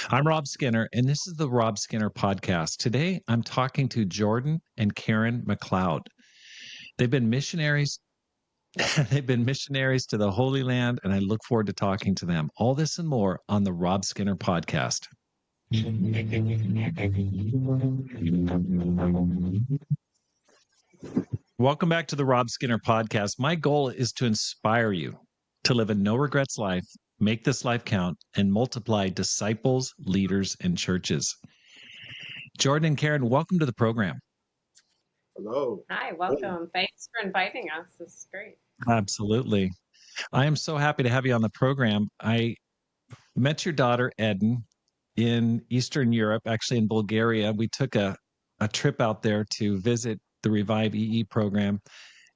I'm Rob Skinner, and this is the Rob Skinner podcast. Today, I'm talking to Jordan and Caryn McLeod. They've been missionaries. They've been missionaries to the Holy Land, and I look forward to talking to them. All this and more on the Rob Skinner podcast. Welcome back to the Rob Skinner podcast. My goal is to inspire you to live a no regrets life, make this life count, and multiply disciples, leaders, and churches. Jordan and Caryn, welcome to the program. Hello. Hi, welcome. Thanks for inviting us. This is great. Absolutely. I am so happy to have you on the program. I met your daughter, Eden, in Eastern Europe, actually in Bulgaria. We took a trip out there to visit the Revive EE program.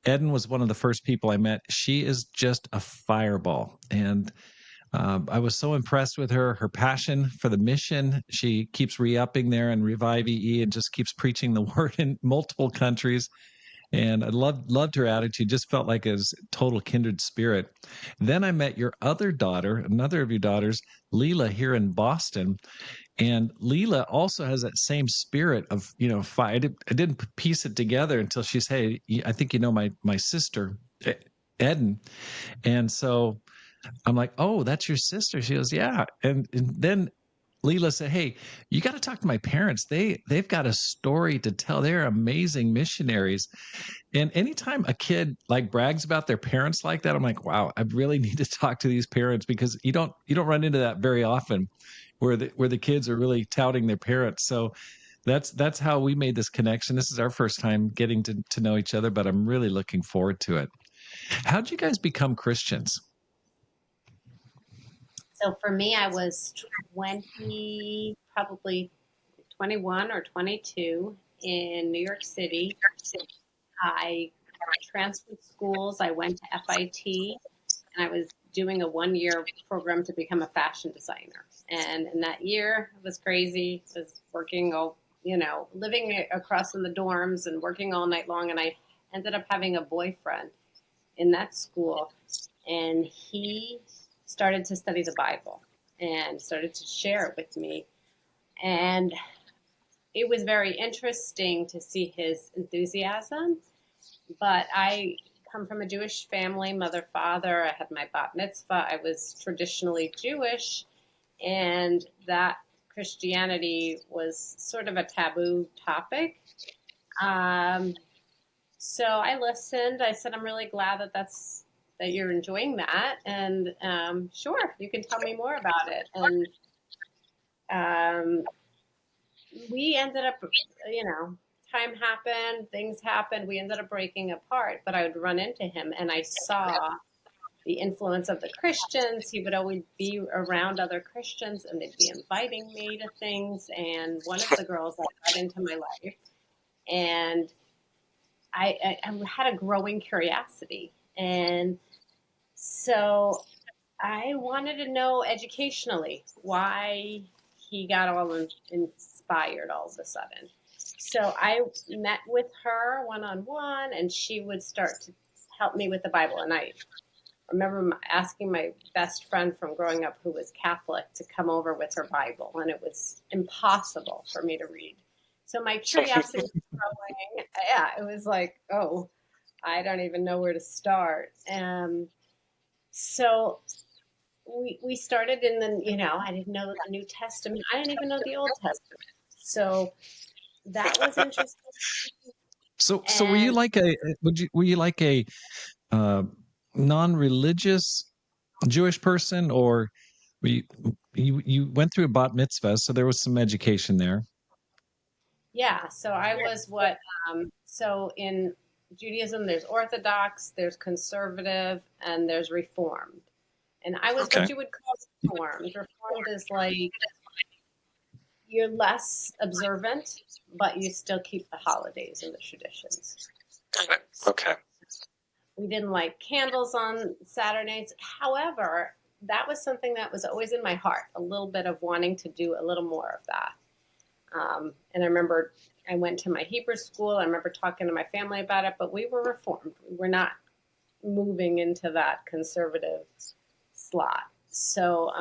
Eden was one of the first people I met. She is just a fireball. And I was so impressed with her passion for the mission. She keeps re-upping there in Revive EE and just keeps preaching the word in multiple countries. And I loved her attitude. Just felt like it was total kindred spirit. Then I met your other daughter, another of your daughters, Leela, here in Boston. And Leela also has that same spirit of, I didn't piece it together until she said, "Hey, I think you know my sister, Eden." And so I'm like, "Oh, that's your sister." She goes, "Yeah." And then Leela said, "Hey, you got to talk to my parents. They've got a story to tell. They're amazing missionaries." And anytime a kid like brags about their parents like that, I'm like, wow, I really need to talk to these parents, because you don't run into that very often, where the kids are really touting their parents. So that's how we made this connection. This is our first time getting to know each other, but I'm really looking forward to it. How'd you guys become Christians? So for me, I was probably 21 or 22 in New York City. I transferred schools. I went to FIT, and I was doing a 1-year program to become a fashion designer. And in that year, it was crazy. I was working living across in the dorms and working all night long. And I ended up having a boyfriend in that school, and he started to study the Bible and started to share it with me. And it was very interesting to see his enthusiasm. But I come from a Jewish family, mother, father. I had my bat mitzvah. I was traditionally Jewish, and that Christianity was sort of a taboo topic. So I listened. I said, "I'm really glad that you're enjoying that, and sure, you can tell me more about it." And we ended up, time happened, things happened. We ended up breaking apart, but I would run into him, and I saw the influence of the Christians. He would always be around other Christians, and they'd be inviting me to things. And one of the girls that got into my life, and I had a growing curiosity. And so I wanted to know educationally why he got all inspired all of a sudden. So I met with her one-on-one, and she would start to help me with the Bible. And I remember asking my best friend from growing up, who was Catholic, to come over with her Bible, and it was impossible for me to read. So my curiosity was growing. Yeah, it was like, oh, I don't even know where to start. So we started in I didn't know the New Testament. I didn't even know the Old Testament. So that was interesting. So were you like a non-religious Jewish person, or you went through a bat mitzvah, so there was some education there? Yeah, so I was so in Judaism, there's Orthodox, there's conservative, and there's Reformed. And I was what you would call Reformed. Reformed is like you're less observant, but you still keep the holidays and the traditions. Okay. We didn't light candles on Saturdays. However, that was something that was always in my heart, a little bit of wanting to do a little more of that. And I remember I went to my Hebrew school. I remember talking to my family about it, but we were Reformed. We were not moving into that conservative slot. So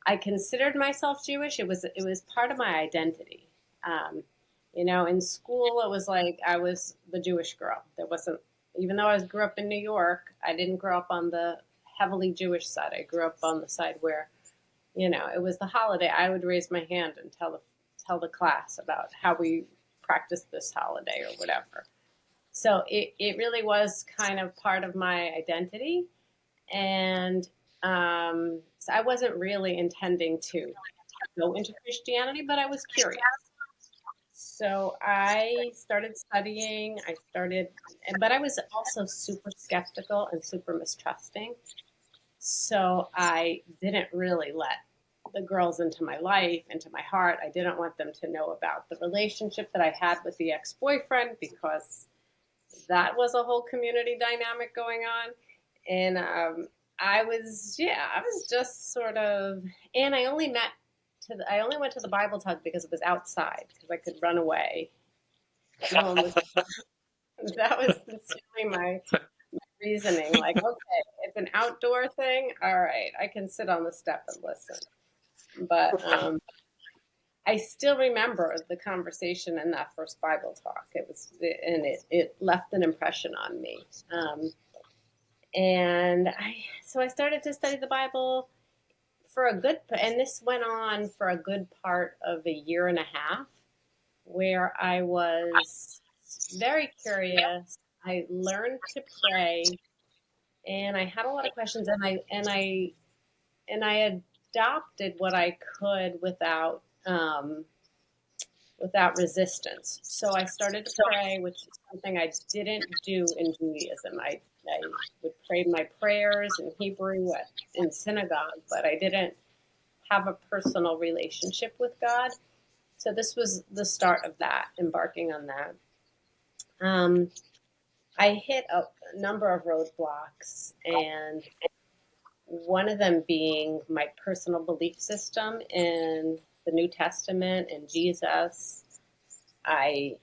I considered myself Jewish. It was part of my identity. Um, in school, it was like I was the Jewish girl. There wasn't, even though I grew up in New York, I didn't grow up on the heavily Jewish side. I grew up on the side where, it was the holiday. I would raise my hand and tell the class about how we practiced this holiday or whatever. So it really was kind of part of my identity. And so I wasn't really intending to go into Christianity, but I was curious. So I started studying. But I was also super skeptical and super mistrusting. So I didn't really let the girls into my life, into my heart. I didn't want them to know about the relationship that I had with the ex boyfriend because that was a whole community dynamic going on. And I was just sort of, and I only went to the Bible talk because it was outside because I could run away. No one was, that was sincerely my reasoning. Like, okay, it's an outdoor thing. All right, I can sit on the step and listen. But I still remember the conversation in that first Bible talk. It left an impression on me. And I started to study the Bible and this went on for a good part of a year and a half, where I was very curious. I learned to pray, and I had a lot of questions, and I adopted what I could without resistance. So I started to pray, which is something I didn't do in Judaism. I would pray my prayers in Hebrew in synagogue, but I didn't have a personal relationship with God. So this was the start of that, embarking on that. Um, I hit a number of roadblocks, and one of them being my personal belief system in the New Testament and Jesus. I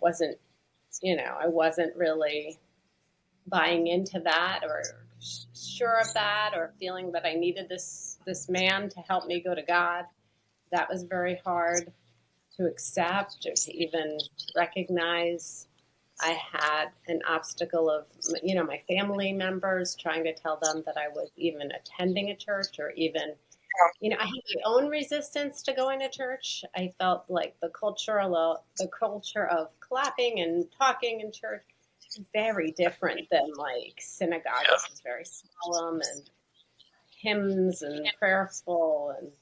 wasn't really buying into that or sure of that or feeling that I needed this man to help me go to God. That was very hard to accept or to even recognize. I had an obstacle of, my family members trying to tell them that I was even attending a church or even, I had my own resistance to going to church. I felt like the culture of clapping and talking in church is very different than like synagogue, which is very solemn and hymns and prayerful. And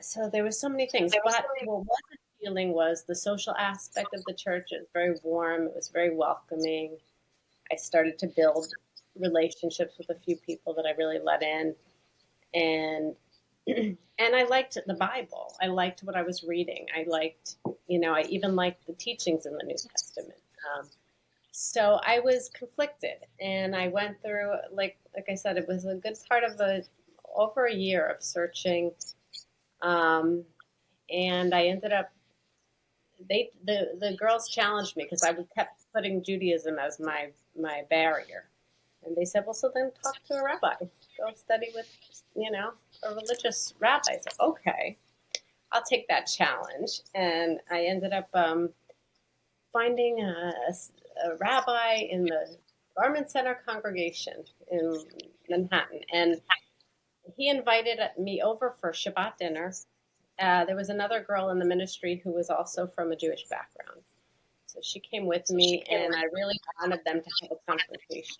so there were so many things. But what wasn't feeling was the social aspect of the church. It was very warm. It was very welcoming. I started to build relationships with a few people that I really let in, and and I liked the Bible. I liked what I was reading. I even liked the teachings in the New Testament. So I was conflicted, and I went through, like I said, it was a good part of over a year of searching. And I ended up, the girls challenged me because I kept putting Judaism as my barrier. And they said, well, so then talk to a rabbi. Go study with, a religious rabbi. I said, okay, I'll take that challenge. And I ended up finding a rabbi in the Garment Center congregation in Manhattan. And he invited me over for Shabbat dinner. There was another girl in the ministry who was also from a Jewish background. So she came with me, and I really wanted them to have a confrontation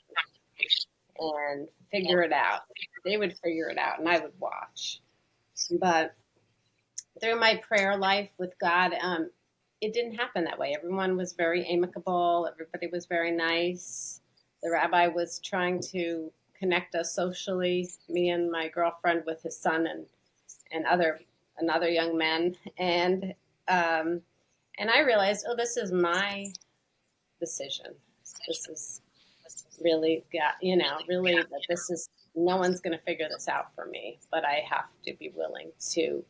and figure it out. They would figure it out, and I would watch. But through my prayer life with God, it didn't happen that way. Everyone was very amicable. Everybody was very nice. The rabbi was trying to connect us socially, me and my girlfriend with his son and another young man. And I realized, oh, this is my decision. This is really really that this is, no one's going to figure this out for me, but I have to be willing to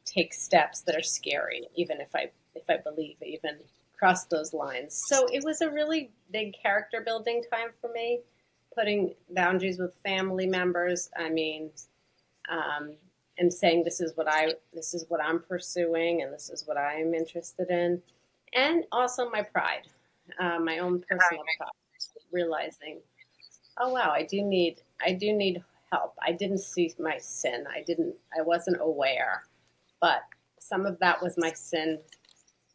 take steps that are scary, even if I believe, even cross those lines. So it was a really big character building time for me, putting boundaries with family members. I mean, and saying this is what I'm pursuing, and this is what I'm interested in, and also my pride, my own personal pride, realizing, oh wow, I do need help. I didn't see my sin. I wasn't aware, but some of that was my sin,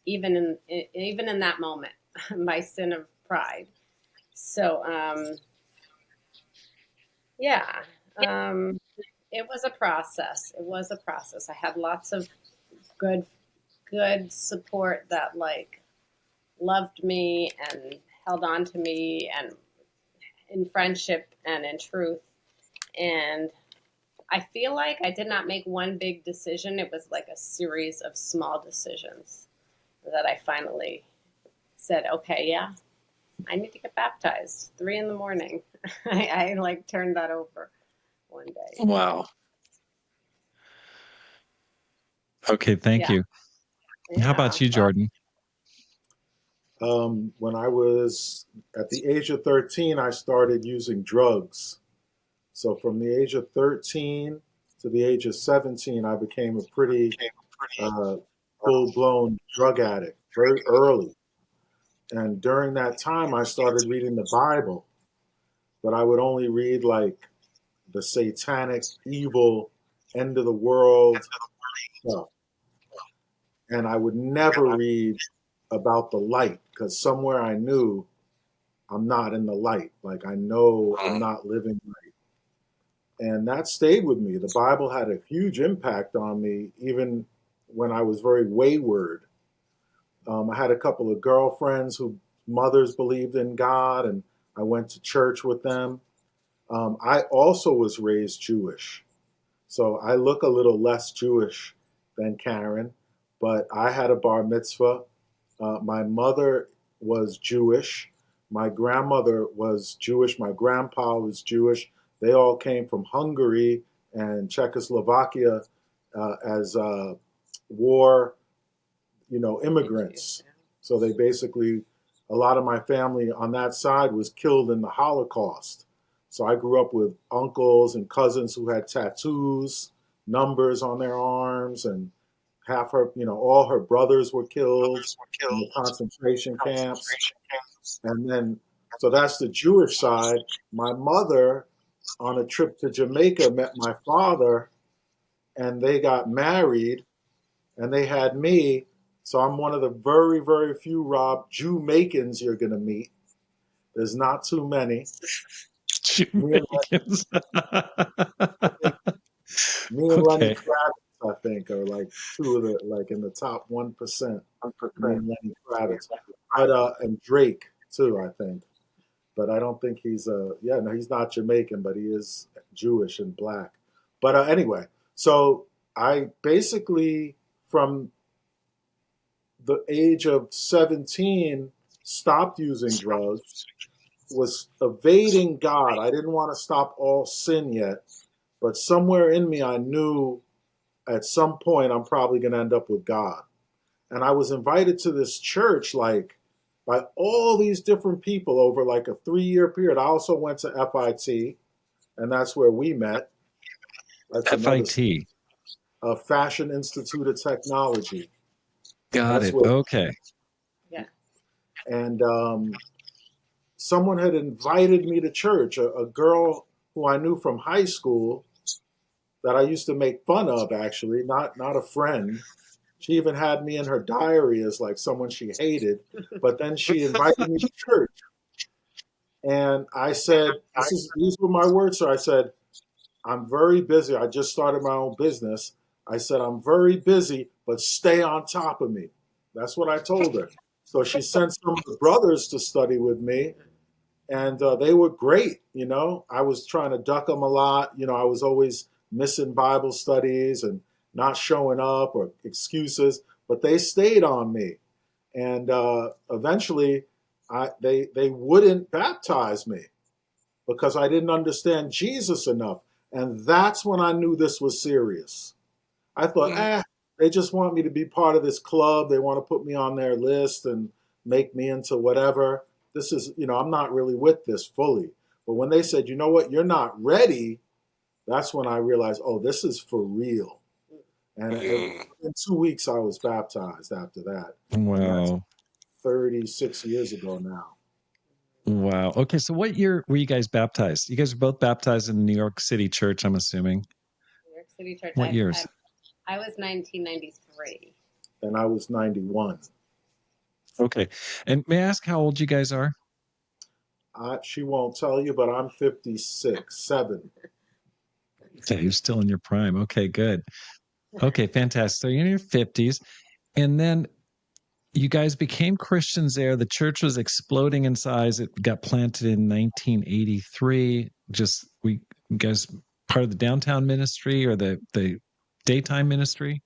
even in that moment, my sin of pride. So yeah, um, it was a process. It was a process. I had lots of good good support that like loved me and held on to me and in friendship and in truth. And I feel like I did not make one big decision. It was like a series of small decisions that I finally said, okay, yeah, I need to get baptized. 3 a.m. I like turned that over one day. Wow. Okay, thank Yeah. you. How Yeah. about you, Well, Jordan? When I was at the age of 13, I started using drugs. So from the age of 13 to the age of 17, I became a pretty uh, full-blown drug addict very early. And during that time, I started reading the Bible, but I would only read like the satanic, evil, end of the world stuff. And I would never read about the light because somewhere I knew I'm not in the light. Like I know I'm not living right. And that stayed with me. The Bible had a huge impact on me, even when I was very wayward. I had a couple of girlfriends whose mothers believed in God, and I went to church with them. I also was raised Jewish. So I look a little less Jewish than Caryn, but I had a bar mitzvah. My mother was Jewish. My grandmother was Jewish. My grandpa was Jewish. They all came from Hungary and Czechoslovakia as war, immigrants. So they basically, a lot of my family on that side was killed in the Holocaust. So I grew up with uncles and cousins who had tattoos, numbers on their arms, and half her, all her brothers were killed in the concentration camps. And then, so that's the Jewish side. My mother, on a trip to Jamaica, met my father, and they got married, and they had me. So I'm one of the very, very few, Rob, Jamaicans you're going to meet. There's not too many. Me and Jamaicans. I think me and Lenny Okay. Kravitz, I think, are like two of the like in the top 1%. Me and Lenny Kravitz, but and Drake too, I think. But I don't think he's yeah, no, he's not Jamaican, but he is Jewish and black. But anyway, so I basically from the age of 17 stopped using drugs, was evading God. I didn't want to stop all sin yet, but somewhere in me I knew at some point I'm probably going to end up with God. And I was invited to this church like by all these different people over like a 3 year period. I also went to FIT, and that's where we met. That's another FIT. Fashion Institute of Technology. Got That's it. where, Okay. yeah. and someone had invited me to church. A girl who I knew from high school that I used to make fun of, actually, not a friend. She even had me in her diary as like someone she hated. But then she invited me to church, and I said, these were my words. So I said, I'm very busy. I just started my own business. I said, I'm very busy, but stay on top of me. That's what I told her. So she sent some of the brothers to study with me, and they were great. I was trying to duck them a lot. I was always missing Bible studies and not showing up or excuses, but they stayed on me. And eventually, they wouldn't baptize me because I didn't understand Jesus enough. And that's when I knew this was serious. I thought, Mm. they just want me to be part of this club. They want to put me on their list and make me into whatever. I'm not really with this fully. But when they said, you know what, you're not ready, That's when I realized, oh, this is for real. And in 2 weeks, I was baptized after that. And that's Wow. 36 years ago now. Wow. Okay. So what year were you guys baptized? You guys were both baptized in New York City church, I'm assuming. New York City Church. What years? I was 1993. And I was 91. Okay. And may I ask how old you guys are? She won't tell you, but I'm 56, 7. Okay, you're still in your prime. Okay, good. Okay, fantastic. So you're in your 50s. And then you guys became Christians there. The church was exploding in size. It got planted in 1983. Just we you guys part of the downtown ministry or the daytime ministry?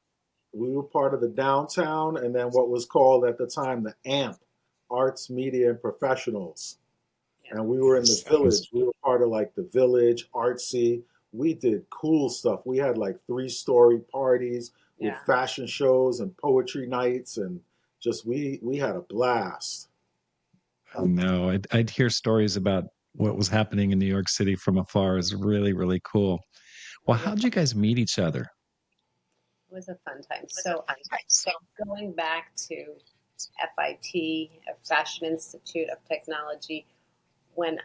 We were part of the downtown and then what was called at the time the AMP, Arts, Media, and Professionals. Yeah. And we were in the village. We were part of like the village, artsy. We did cool stuff. We had like 3-story parties with Yeah. fashion shows and poetry nights and just we had a blast. Oh no, I'd hear stories about what was happening in New York City from afar. Is really, really cool. Well, It was how'd you guys meet each other? a fun time. So going back to FIT, Fashion Institute of Technology, when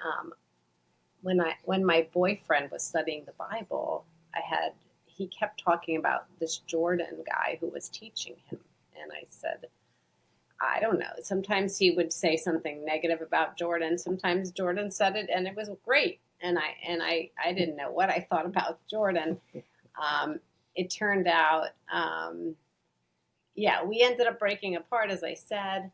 when my boyfriend was studying the Bible, he kept talking about this Jordan guy who was teaching him, and I said, I don't know. Sometimes he would say something negative about Jordan. Sometimes Jordan said it, and it was great. And I didn't know what I thought about Jordan. It turned out, yeah, we ended up breaking apart, as I said.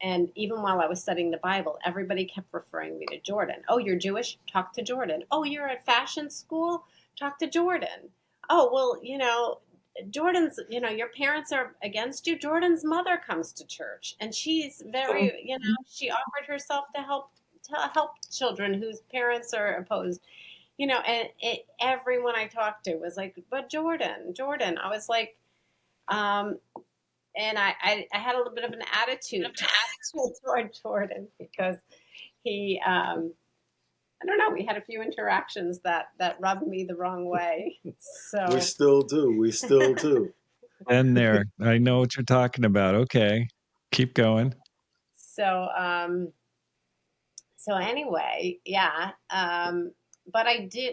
And even while I was studying the Bible, everybody kept referring me to Jordan. Oh, you're Jewish? Talk to Jordan. Oh, you're at fashion school? Talk to Jordan. Oh, well, Jordan's, your parents are against you. Jordan's mother comes to church and she's very, she offered herself to help children whose parents are opposed, and everyone I talked to was like, but Jordan. I was like, um, and I had a little bit of an attitude toward Jordan because he, I don't know, we had a few interactions that rubbed me the wrong way. We So, still do. We still do. And there, I know what you're talking about. Okay, keep going. so, so anyway, yeah. But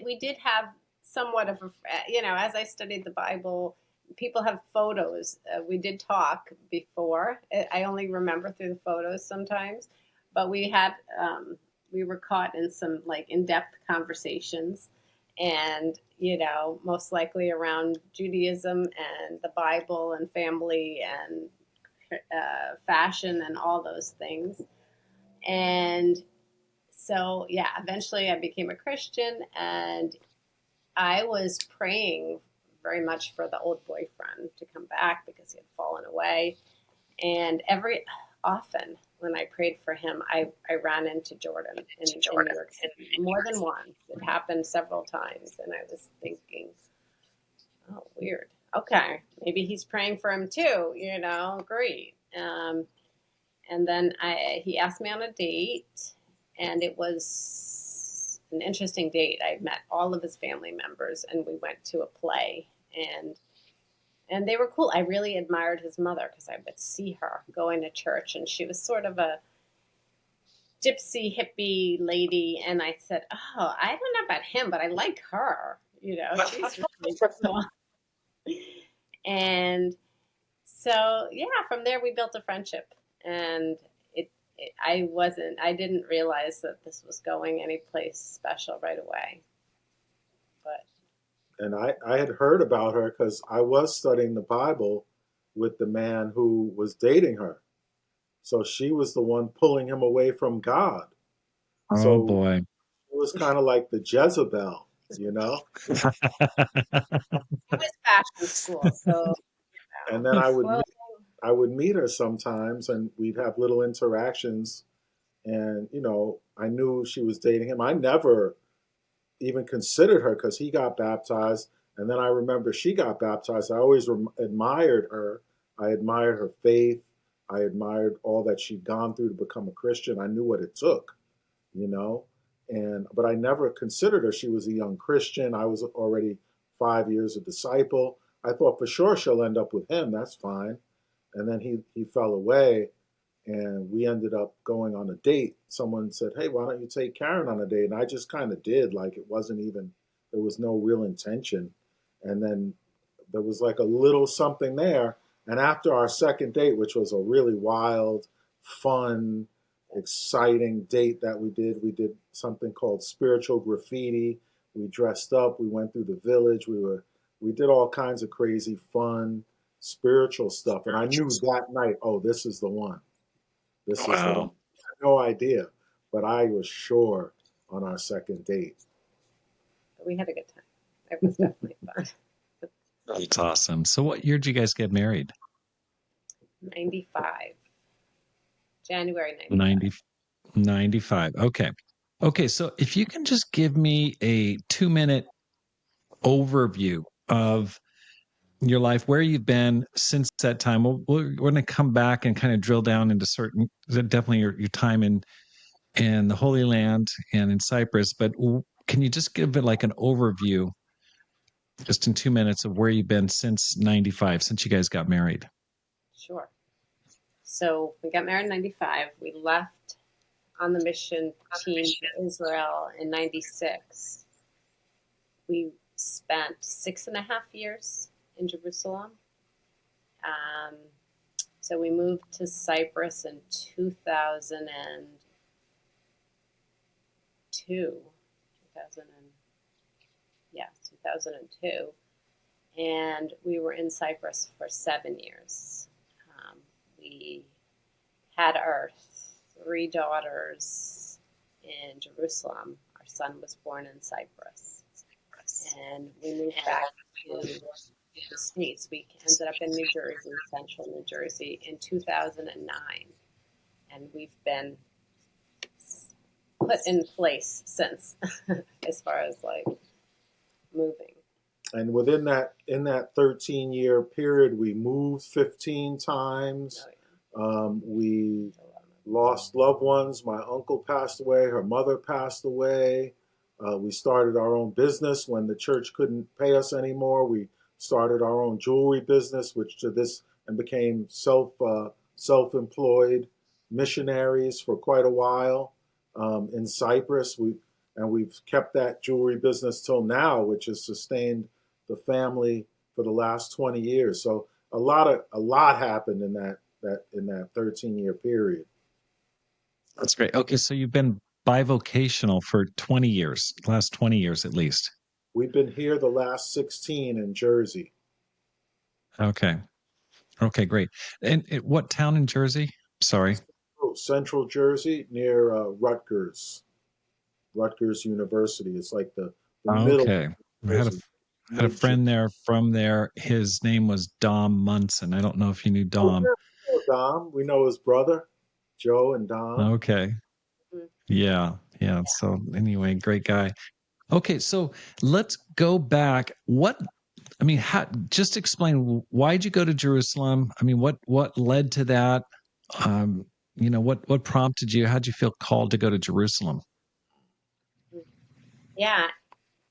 we did have somewhat of as I studied the Bible, people have photos. We did talk before. I only remember through the photos sometimes, but we were caught in some like in-depth conversations, and most likely around Judaism and the Bible and family and fashion and all those things. And so, yeah, eventually I became a Christian, and I was praying very much for the old boyfriend to come back because he had fallen away. And often when I prayed for him, I ran into Jordan in New York City more than once. It happened several times. And I was thinking, oh, weird. Okay, maybe he's praying for him too, great. And then he asked me on a date, and it was an interesting date. I met all of his family members, and we went to a play, and they were cool. I really admired his mother because I would see her going to church, and she was sort of a gypsy hippie lady. And I said, "Oh, I don't know about him, but I like her. She's really cool." And so, yeah, from there we built a friendship, and I didn't realize that this was going anyplace special right away. But And I had heard about her because I was studying the Bible with the man who was dating her. So she was the one pulling him away from God. Oh So boy. it was kind of like the Jezebel, you know? it was fashion school, so And then well, I would meet her sometimes and we'd have little interactions and I knew she was dating him. I never even considered her because he got baptized and then I remember she got baptized. I always admired her. I admired her faith. I admired all that she'd gone through to become a Christian. I knew what it took, you know. but I never considered her. She was a young Christian. I was already 5 years a disciple. I thought for sure she'll end up with him. That's fine. And then he fell away, and we ended up going on a date. Someone said, "Hey, why don't you take Karen on a date?" And I just kind of did, like it wasn't even, there was no real intention. And then there was like a little something there. And after our second date, which was a really wild, fun, exciting date that we did something called spiritual graffiti. We dressed up, we went through the village, we did all kinds of crazy fun spiritual stuff. And I knew that night, oh, this is the one. This is the one. Wow. I had no idea, but I was sure on our second date. We had a good time. It was definitely fun. That's awesome. So what year did you guys get married? 95, January 95. 90, 95. Okay. Okay. So if you can just give me a 2-minute overview of your life, where you've been since that time. We're going to come back and kind of drill down into certain, definitely your time in the Holy Land and in Cyprus. But can you just give it like an overview, just in 2 minutes, of where you've been since 95, since you guys got married? Sure. So we got married in 95. We left on the mission team to Israel in 96. We spent 6.5 years in Jerusalem. So we moved to Cyprus in 2002. 2002. And we were in Cyprus for 7 years. We had our 3 daughters in Jerusalem. Our son was born in Cyprus. And we moved back to the States. We ended up in New Jersey, central New Jersey, in 2009. And we've been put in place since, as far as like moving. And in that 13-year period, we moved 15 times. Oh, yeah. We lost loved ones. My uncle passed away. Her mother passed away. We started our own business when the church couldn't pay us anymore. We started our own jewelry business, which to this and became self-employed missionaries for quite a while in Cyprus. We've kept that jewelry business till now, which has sustained the family for the last 20 years. So a lot happened in that 13-year period. That's great. Okay. So you've been bivocational for 20 years, last 20 years at least. We've been here the last 16 in Jersey. Okay. Okay, great. And what town in Jersey? Sorry. Central Jersey near Rutgers University. It's like the middle Okay. of I had a Jersey, had a mid Jersey. friend there from there. His name was Dom Munson. I don't know if you knew Oh, Dom. yeah, we know Dom. We know his brother, Joe and Dom. Okay. Mhm. Yeah. Yeah. So anyway, great guy. Okay, so let's go back. I mean, just explain, why'd you go to Jerusalem? I mean, what led to that? What prompted you? How'd you feel called to go to Jerusalem? Yeah,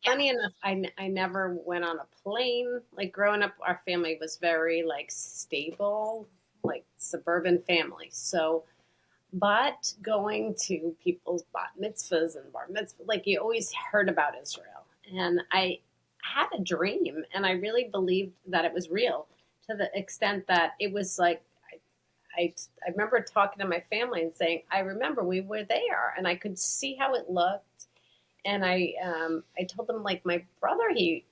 funny enough, I never went on a plane. Like growing up, our family was very like stable, like suburban family. So, but going to people's bat mitzvahs and bar mitzvahs, like you always heard about Israel. And I had a dream, and I really believed that it was real to the extent that it was like, I remember talking to my family and saying, I remember we were there and I could see how it looked. And I told them like my brother, he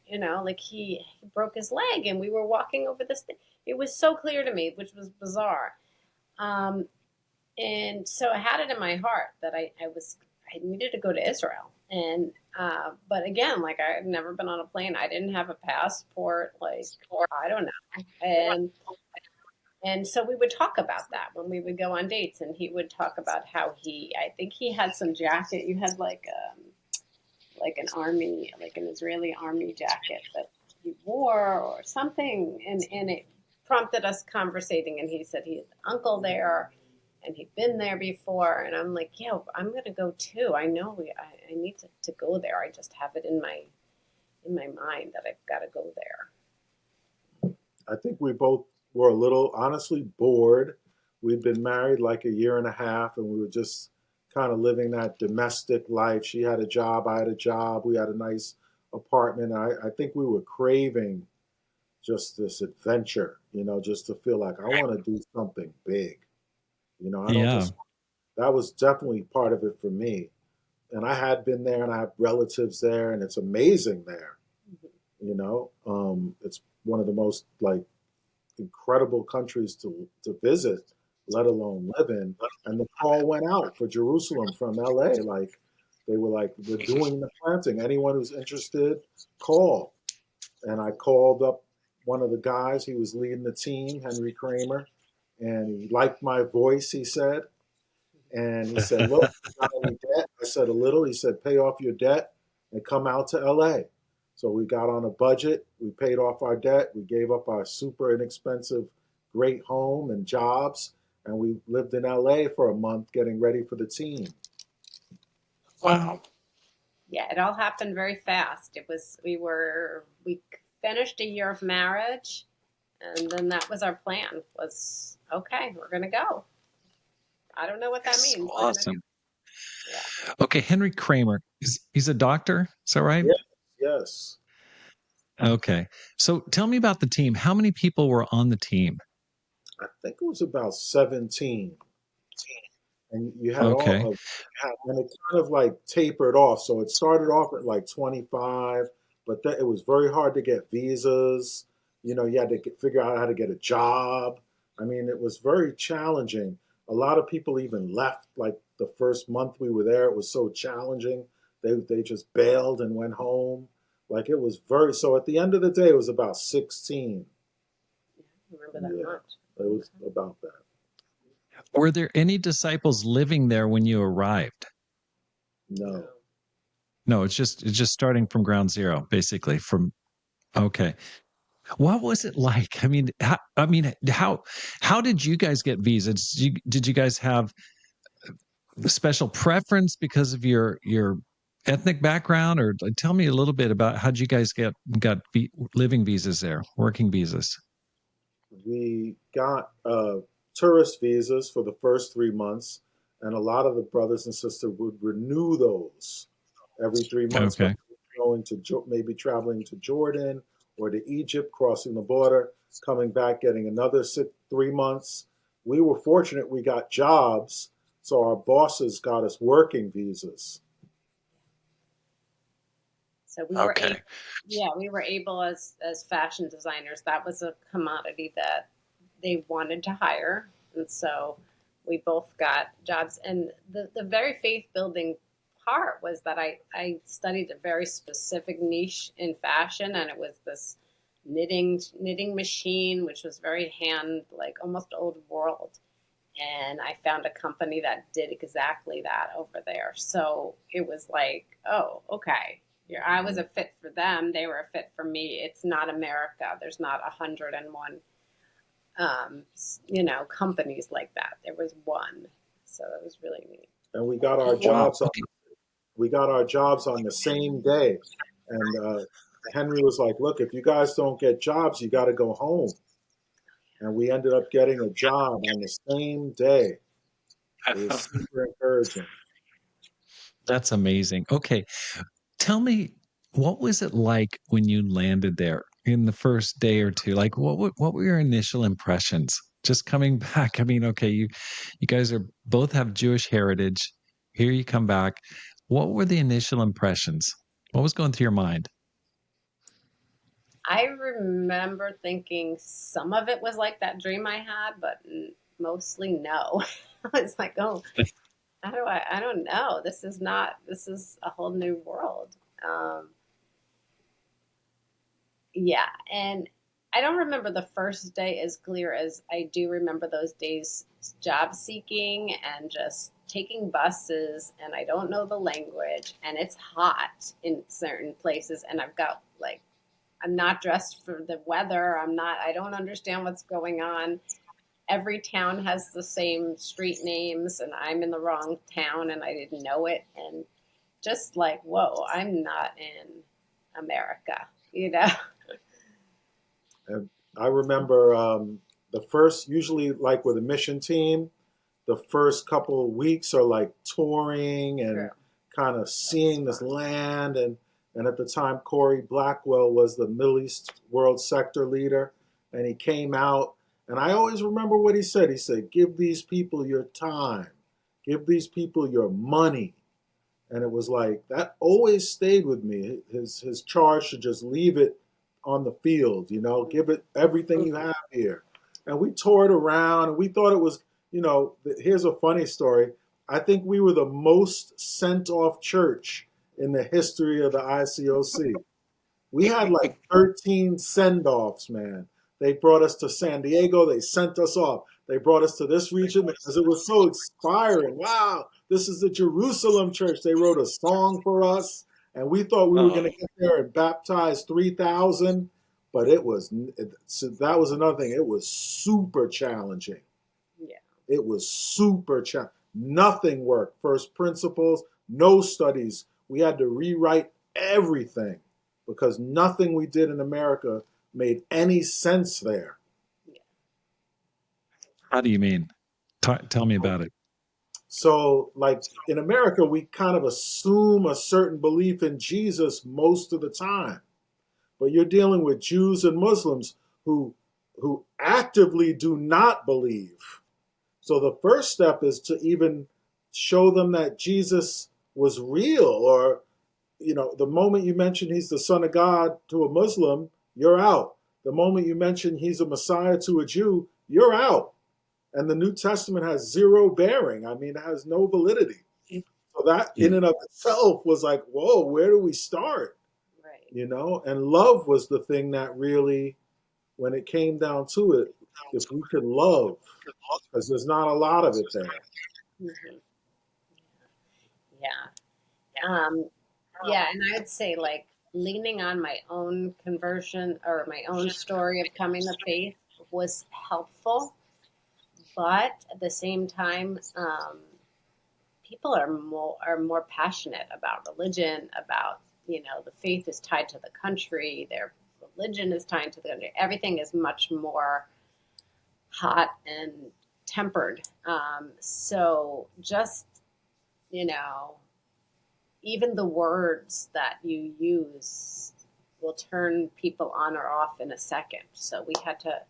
broke his leg and we were walking over this thing. It was so clear to me, which was bizarre. Um, and so I had it in my heart that I needed to go to Israel. And but again, like I had never been on a plane. I didn't have a passport. Like I don't know. And so we would talk about that when we would go on dates, and he would talk about how I think he had some jacket. You had like an army, like an Israeli army jacket that he wore or something, and it prompted us conversating. And he said he had an uncle there, and he'd been there before. And I'm like, yeah, I'm going to go too. I know I need to go there. I just have it in my mind that I've got to go there. I think we both were a little honestly bored. We'd been married like a year and a half, and we were just kind of living that domestic life. She had a job, I had a job, we had a nice apartment. I think we were craving just this adventure, just to feel like I want to do something big. I don't Yeah. just, that was definitely part of it for me. And I had been there and I have relatives there, and it's amazing there. It's one of the most like incredible countries to visit, let alone live in. And the call went out for Jerusalem from LA. Like they were like, we're doing the planting. Anyone who's interested, call. And I called up one of the guys. He was leading the team, Henry Kramer, and he liked my voice, he said. And he said, look, you got any debt? I said, a little. He said, pay off your debt and come out to LA. So we got on a budget. We paid off our debt. We gave up our super inexpensive, great home and jobs. And we lived in LA for a month getting ready for the team. Wow. Yeah, it all happened very fast. We finished a year of marriage, and then that was our plan. Was okay, we're gonna go. I don't know what that So means. We're gonna awesome. Yeah. Okay, Henry Kramer, he's a doctor, is that right? Yes, yes. Okay. So tell me about the team. How many people were on the team? I think it was about 17. And you had Okay. all of, and it kind of like tapered off. So it started off at like 25, but it was very hard to get visas. You had to figure out how to get a job. I mean, it was very challenging. A lot of people even left like the first month we were there. It was so challenging. They just bailed and went home. Like it was so at the end of the day, it was about 16. I remember that Yeah, much. it was Okay. about that. Were there any disciples living there when you arrived? No. No, it's just starting from ground zero, basically. From okay. What was it like? How did you guys get visas? Did you guys have a special preference because of your ethnic background, or like, tell me a little bit about how did you guys got living visas there, working visas? We got tourist visas for the first 3 months, and a lot of the brothers and sisters would renew those every 3 months by Okay. going to maybe traveling to Jordan or to Egypt, crossing the border, coming back, getting another 3 months. We were fortunate; we got jobs, so our bosses got us working visas. So we were able, Okay. yeah, we were able as fashion designers. That was a commodity that they wanted to hire, and so we both got jobs. And the very faith building part was that I studied a very specific niche in fashion, and it was this knitting machine, which was very hand like almost old world. And I found a company that did exactly that over there. So it was like, oh, okay. Yeah, I was a fit for them. They were a fit for me. It's not America. There's not 101, companies like that. There was one. So that was really neat. And we got our Wow. jobs on the same day. And Henry was like, "Look, if you guys don't get jobs, you got to go home." And we ended up getting a job on the same day. It was super encouraging. That's amazing. Okay. Tell me, what was it like when you landed there in the first day or two? Like, what were your initial impressions? Just coming back. Okay, you guys are both have Jewish heritage. Here you come back. What were the initial impressions? What was going through your mind? I remember thinking some of it was like that dream I had, but mostly no. I was like, oh, I don't know. This is a whole new world. Um, Yeah, and I don't remember the first day as clear as I do remember those days job seeking and just taking buses, and I don't know the language, and it's hot in certain places, and I've got I'm not dressed for the weather. I don't understand what's going on. every town has the same street names, and I'm in the wrong town and I didn't know it. And just like, whoa, I'm not in America, you know? And I remember the first, usually like with a mission team, the first couple of weeks are like touring True. and kind of That was seeing this fun. land. And at the time, Corey Blackwell was the Middle East World Sector leader, and he came out. And I always remember what he said. He said, "Give these people your time, give these people your money." And it was like that always stayed with me. His charge to just leave it on the field, give it everything you have here. And we toured around, and we thought it was, here's a funny story. I think we were the most sent off church in the history of the ICOC. We had like 13 send offs, man. They brought us to San Diego. They sent us off. They brought us to this region because it was so inspiring. Wow, this is the Jerusalem church. They wrote a song for us, and we thought we were going Oh, to get there and baptize 3,000. But so that was another thing. It was super challenging. Yeah. It was super challenging. Nothing worked. First principles, no studies. We had to rewrite everything because nothing we did in America made any sense there. Yeah. how do you mean? Tell me about it. So, like in America, we kind of assume a certain belief in Jesus most of the time. But you're dealing with Jews and Muslims who actively do not believe. So the first step is to even show them that Jesus was real, or the moment you mention he's the son of God to a Muslim, you're out. The moment you mention he's a Messiah to a Jew, you're out. And the New Testament has zero bearing. I mean, it has no validity. So that in Yeah. and of itself was like, whoa, where do we start? Right. And love was the thing that really, when it came down to it, if we could love, because there's not a lot of it there. Hmm. Yeah. Um, yeah. And I would say, like, leaning on my own conversion or my own story of coming to faith was helpful. But at the same time, people are more passionate about religion, about, the faith is tied to the country, their religion is tied to the country. Everything is much more hot and tempered. So just, you know, even the words that you use will turn people on or off in a second. So we had to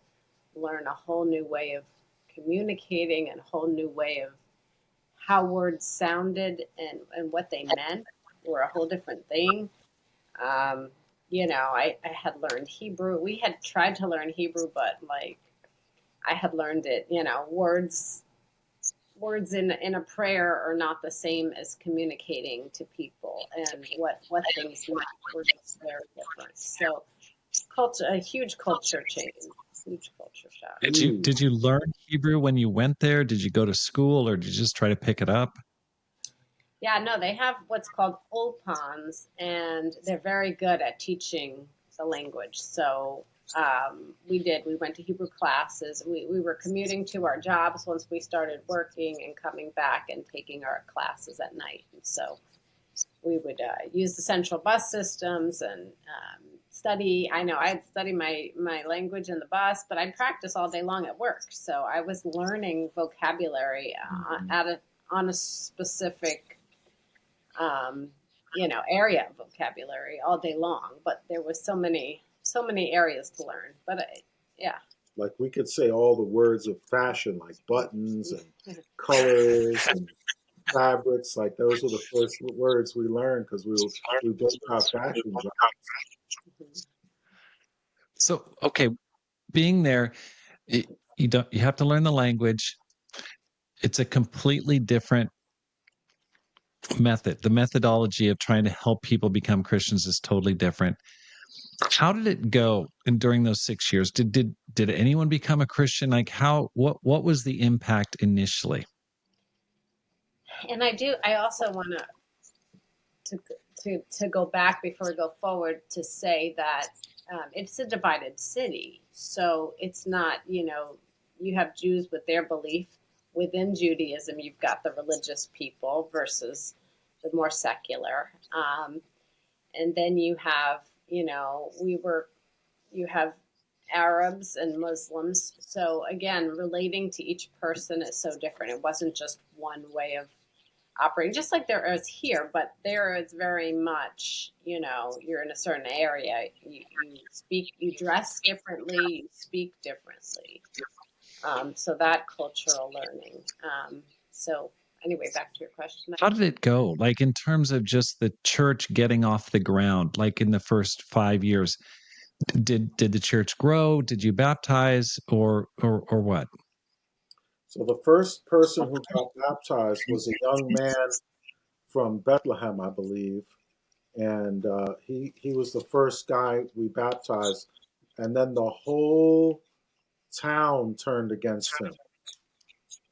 learn a whole new way of communicating and a whole new way of how words sounded and what they meant were a whole different thing. Um, I had learned Hebrew. We had tried to learn Hebrew, but like I had learned it, words in a prayer are not the same as communicating to people, and what things meant were just very different. So culture, a huge culture change, huge culture shock. Did you learn Hebrew when you went there? Did you go to school or did you just try to pick it up? Yeah, no, they have what's called ulpans, and they're very good at teaching the language. So we went to Hebrew classes. We were commuting to our jobs once we started working and coming back and taking our classes at night. And so we would use the central bus systems and study. I know I'd study my language in the bus, but I'd practice all day long at work. So I was learning vocabulary on a specific um, area of vocabulary all day long. But there was so many areas to learn. But yeah. Like we could say all the words of fashion, like buttons and colors and fabrics. Like those were the first words we learned because we both got fashion jobs. So, okay, being there, it, you have to learn the language. It's a completely different method. The methodology of trying to help people become Christians is totally different. How did it go during those 6 years? Did anyone become a Christian? Like what was the impact initially? And I also want to go back before we go forward to say that it's a divided city, so it's not you have Jews with their belief. Within Judaism, you've got the religious people versus the more secular. And then you have, you have Arabs and Muslims. So again, relating to each person is so different. It wasn't just one way of operating, just like there is here, but there is very much, you're in a certain area, you speak, you dress differently, you speak differently. So that cultural learning. So anyway, back to your question. How did it go? Like in terms of just the church getting off the ground, like in the first 5 years, did the church grow? Did you baptize or what? So the first person who got baptized was a young man from Bethlehem, I believe, and he was the first guy we baptized, and then the whole town turned against him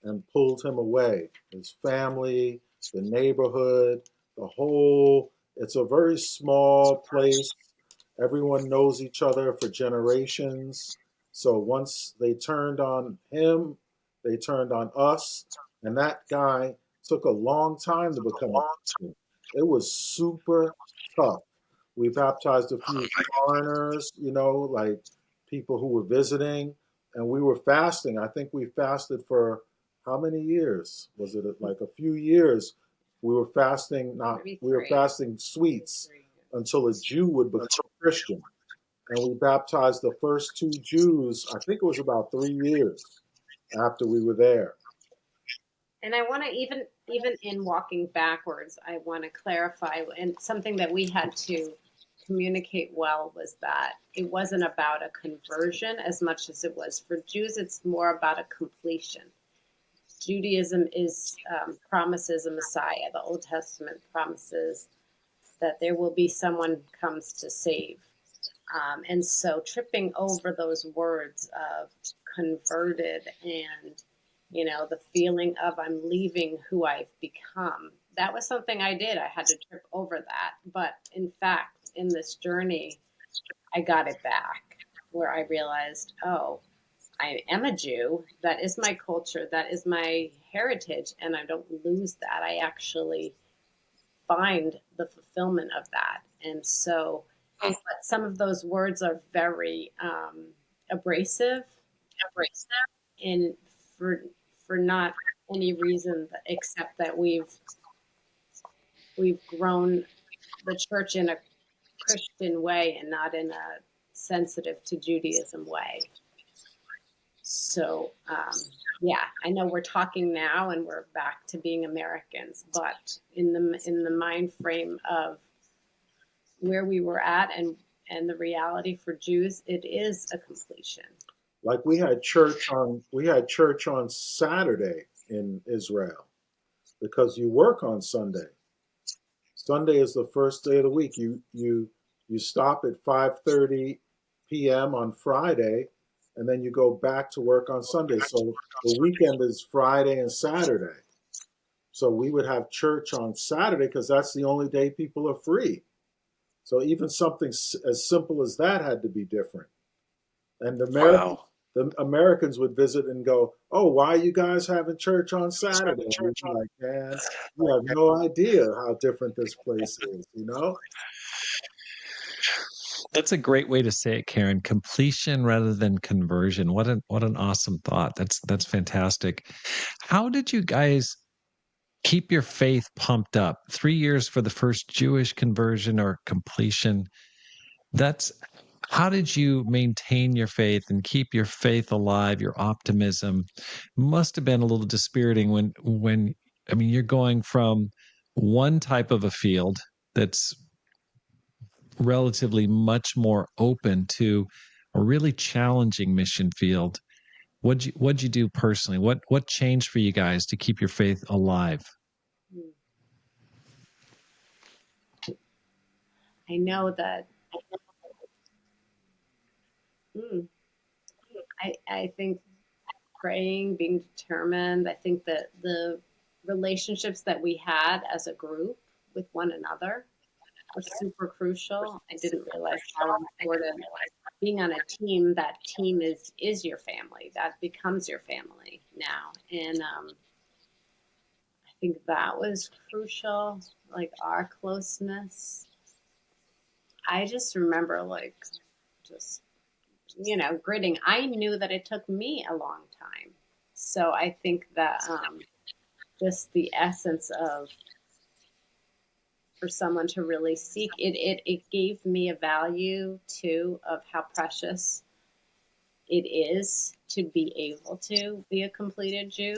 and pulled him away. His family, the neighborhood, the whole. It's a very small place. Everyone knows each other for generations. So once they turned on him, they turned on us. And that guy took a long time to become a Christian. It was super tough. We baptized a few foreigners, like people who were visiting, and we were fasting. I think we fasted for how many years? Was it like a few years? We were fasting, not Maybe we were 3. fasting sweets 3 until a Jew would become a Christian. And we baptized the first 2 Jews, I think it was about 3 years after we were there. And I want to even in walking backwards, I want to clarify, and something that we had to communicate well was that it wasn't about a conversion as much as it was for Jews. It's more about a completion. Judaism is promises a Messiah. The Old Testament promises that there will be someone who comes to save. And so tripping over those words of converted and, the feeling of I'm leaving who I've become, that was something I did. I had to trip over that. But in fact, in this journey, I got it back where I realized, oh, I am a Jew. That is my culture. That is my heritage. And I don't lose that. I actually find the fulfillment of that. And so, but some of those words are very abrasive, and for not any reason except that we've grown the church in a Christian way and not in a sensitive to Judaism way. So yeah, I know we're talking now and we're back to being Americans, but in the mind frame of where we were at and the reality for Jews, it is a completion. Like we had church on Saturday in Israel because you work on Sunday. Sunday is the first day of the week. You stop at 5:30 p.m. on Friday, and then you go back to work on Sunday. So the weekend is Friday and Saturday. So we would have church on Saturday because that's the only day people are free. So even something as simple as that had to be different. And Wow. the Americans would visit and go, "Oh, why are you guys having church on Saturday?" And we'd be like, "Man, you have no idea how different this place is." That's a great way to say it, Karen. Completion rather than conversion. What an awesome thought. That's fantastic. How did you guys keep your faith pumped up? 3 years for the first Jewish conversion or completion. That's how did you maintain your faith and keep your faith alive, your optimism? Must have been a little dispiriting when I mean you're going from one type of a field that's relatively much more open to a really challenging mission field. What'd you do personally? What changed for you guys to keep your faith alive? I know that. mm, I think praying, being determined. I think that the relationships that we had as a group with one another were super crucial. I didn't realize how important being on a team, that team is your family. That becomes your family now. And I think that was crucial, like our closeness. I just remember like just gritting. I knew that it took me a long time. So I think that just the essence of for someone to really seek it gave me a value too of how precious it is to be able to be a completed Jew,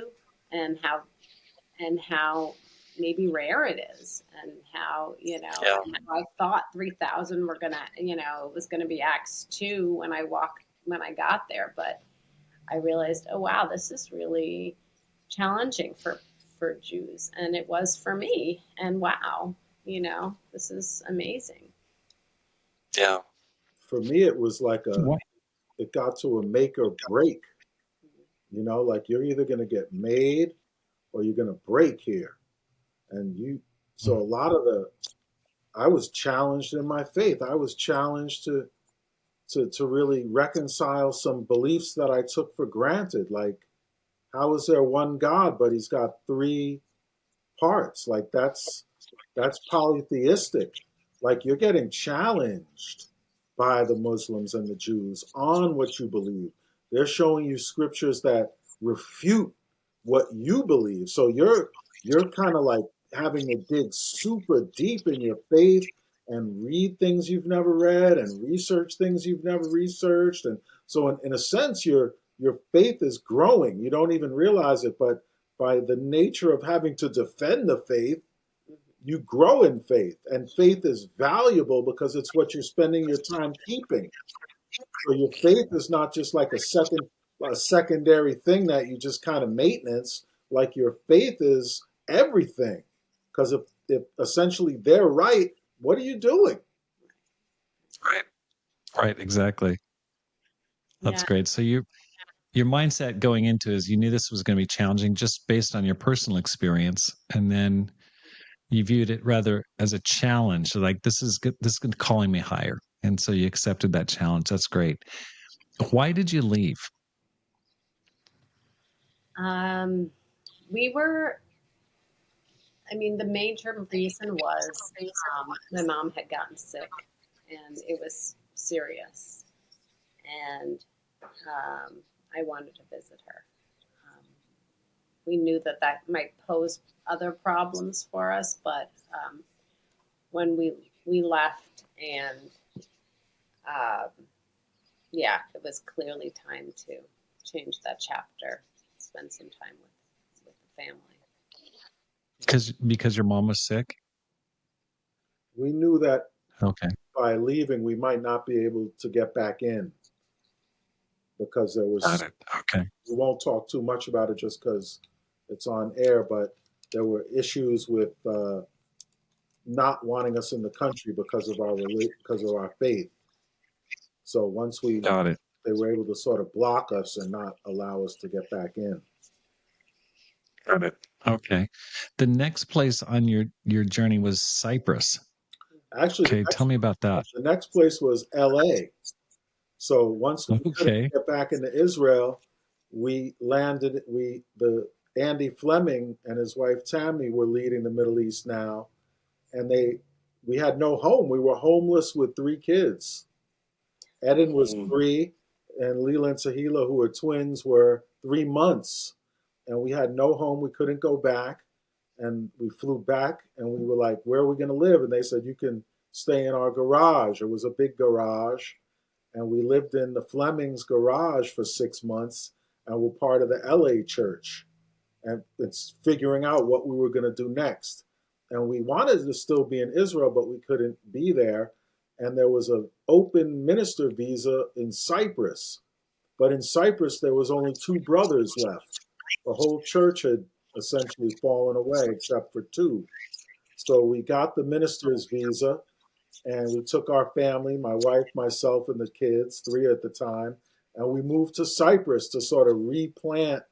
and how maybe rare it is, and how Yeah. I thought 3,000 were gonna it was gonna be Acts 2 when I got there, but I realized, oh wow, this is really challenging for Jews, and it was for me. And wow, this is amazing. Yeah. For me, it was like What? it got to a make or break. Like you're either going to get made or you're going to break here. And so a lot of I was challenged in my faith. I was challenged to really reconcile some beliefs that I took for granted. Like, how is there one God, but he's got three parts? Like that's polytheistic. Like you're getting challenged by the Muslims and the Jews on what you believe. They're showing you scriptures that refute what you believe. So you're kind of like having to dig super deep in your faith and read things you've never read and research things you've never researched. And so in a sense your faith is growing. You don't even realize it, but by the nature of having to defend the faith, you grow in faith, and faith is valuable because it's what you're spending your time keeping. So your faith is not just like a secondary thing that you just kind of maintenance. Like your faith is everything, because if essentially they're right, what are you doing? Right. Right. Exactly. That's Yeah. great. So your mindset going into is you knew this was going to be challenging just based on your personal experience, and then you viewed it rather as a challenge. So like this is good, this is calling me higher, and so you accepted that challenge. That's great. Why did you leave? um we were I mean, the major reason was my mom had gotten sick, and it was serious, and um, I wanted to visit her. Um, we knew that that might pose other problems for us, but when we left, and um, yeah, it was clearly time to change that chapter, spend some time with the family. Because your mom was sick. We knew that Okay. by leaving, we might not be able to get back in because there Got was, it. Okay. we won't talk too much about it just because it's on air, but there were issues with not wanting us in the country because of our faith. So once Got it. they were able to sort of block us and not allow us to get back in. Got it. Okay. The next place on your journey was Cyprus. Actually, Okay, tell me about that. the next place was L.A. So once we couldn't Okay. get back into Israel, we landed. The Andy Fleming and his wife Tammy were leading the Middle East now, and we had no home. We were homeless with three kids. Eden was Mm. 3, and Leela and Sahila, who were twins, were 3 months. And we had no home. We couldn't go back. And we flew back, and we were like, where are we going to live? And they said, you can stay in our garage. It was a big garage. And we lived in the Flemings' garage for 6 months, and were part of the LA church. And it's figuring out what we were going to do next. And we wanted to still be in Israel, but we couldn't be there. And there was an open minister visa in Cyprus. But in Cyprus, there was only 2 brothers left. The whole church had essentially fallen away except for 2. So we got the minister's visa, and we took our family, my wife, myself, and the kids, 3 at the time, and we moved to Cyprus to sort of replant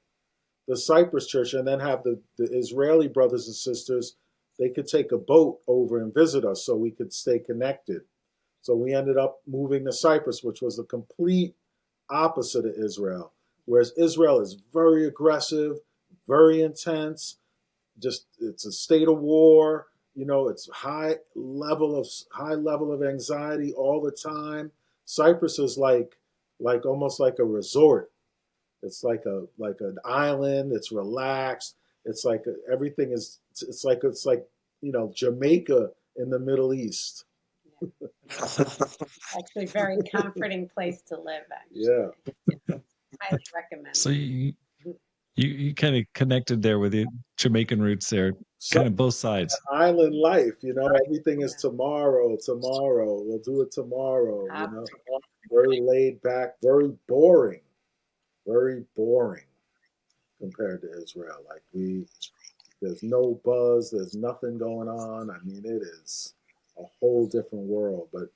the Cyprus church, and then have the Israeli brothers and sisters, they could take a boat over and visit us so we could stay connected. So we ended up moving to Cyprus, which was the complete opposite of Israel. Whereas Israel is very aggressive, very intense, just it's a state of war. It's high level of anxiety all the time. Cyprus is like almost like a resort. It's like an island. It's relaxed. It's like everything is. It's like Jamaica in the Middle East. Yeah. Actually, very comforting place to live. Yeah. Actually, highly recommend So it. you kind of connected there with the Jamaican roots there, So kind of both sides. island life, everything is Yeah, tomorrow. Tomorrow, we'll do it tomorrow. absolutely. Very laid back, very boring compared to Israel. There's no buzz, there's nothing going on. I mean, it is a whole different world. But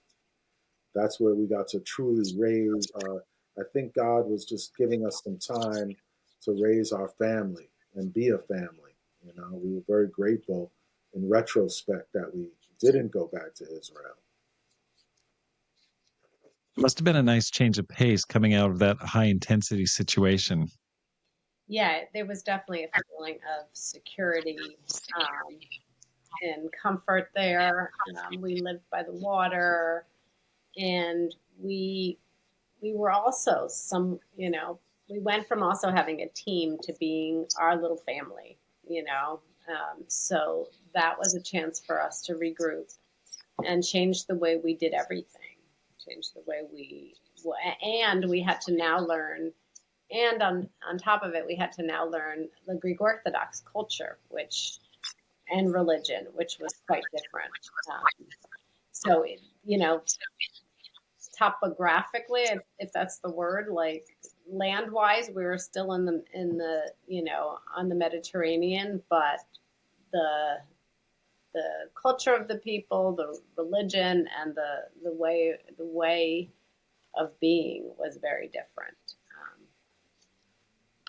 that's where we got to truly raise. I think God was just giving us some time to raise our family and be a family. We were very grateful in retrospect that we didn't go back to Israel. Must have been a nice change of pace coming out of that high intensity situation. Yeah, there was definitely a feeling of security and comfort there. We lived by the water, and we we were also we went from also having a team to being our little family. So that was a chance for us to regroup and change the way we did everything, change the way and we had to now learn. And on top of it, we had to now learn the Greek Orthodox culture, and religion, which was quite different. So, topographically, if that's the word, like land wise, we were still in the on the Mediterranean, but the the culture of the people, the religion, and the way of being was very different.